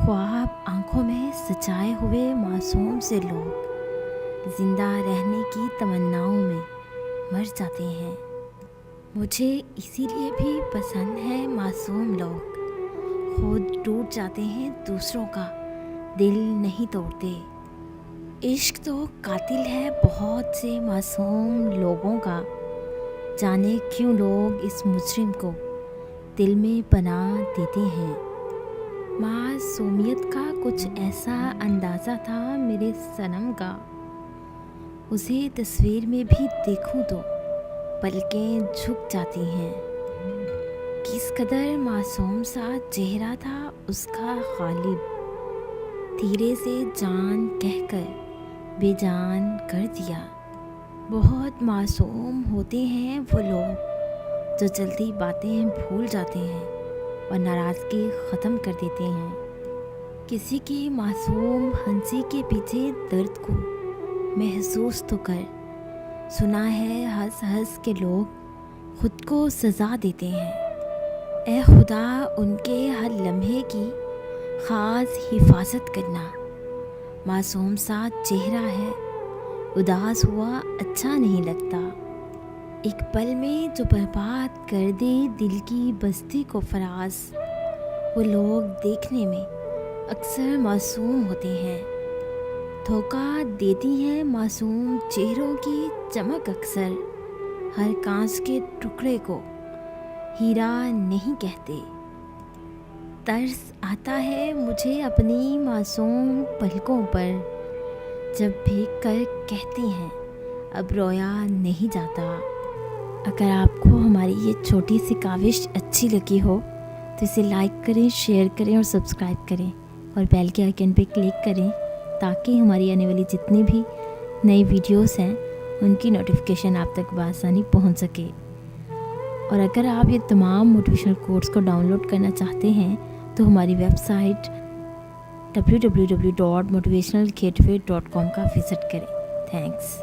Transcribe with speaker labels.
Speaker 1: ख्वाब आंखों में सजाए हुए मासूम से लोग जिंदा रहने की तमन्नाओं में मर जाते हैं। मुझे इसीलिए भी पसंद है मासूम लोग। खुद टूट जाते हैं, दूसरों का दिल नहीं तोड़ते। इश्क तो कातिल है बहुत से मासूम लोगों का। जाने क्यों लोग इस मुजरिम को दिल में पनाह देते हैं। मासूमियत का कुछ ऐसा अंदाज़ा था मेरे सनम का, उसे तस्वीर में भी देखूं तो पलकें झुक जाती हैं। किस कदर मासूम सा चेहरा था उसका गालिब, धीरे से जान कहकर बेजान कर दिया। बहुत मासूम होते हैं वो लोग जो जल्दी बातें भूल जाते हैं और नाराज़गी ख़त्म कर देते हैं। किसी की मासूम हंसी के पीछे दर्द को महसूस तो कर। सुना है हंस हंस के लोग खुद को सज़ा देते हैं। ए खुदा उनके हर लम्हे की ख़ास हिफाजत करना। मासूम सा चेहरा है, उदास हुआ अच्छा नहीं लगता। एक पल में जो बर्बाद कर दे दिल की बस्ती को फराज, वो लोग देखने में अक्सर मासूम होते हैं। धोखा देती है मासूम चेहरों की चमक अक्सर। हर कांच के टुकड़े को हीरा नहीं कहते। तरस आता है मुझे अपनी मासूम पलकों पर, जब भीग कर कहती हैं अब रोया नहीं जाता। अगर आपको हमारी ये छोटी सी काविश अच्छी लगी हो तो इसे लाइक करें, शेयर करें और सब्सक्राइब करें और बेल के आइकन पे क्लिक करें ताकि हमारी आने वाली जितनी भी नई वीडियोस हैं उनकी नोटिफिकेशन आप तक बआसानी पहुंच सके। और अगर आप ये तमाम मोटिवेशनल कोट्स को डाउनलोड करना चाहते हैं तो हमारी वेबसाइट www.motivationalgateway.com का विज़िट करें। थैंक्स।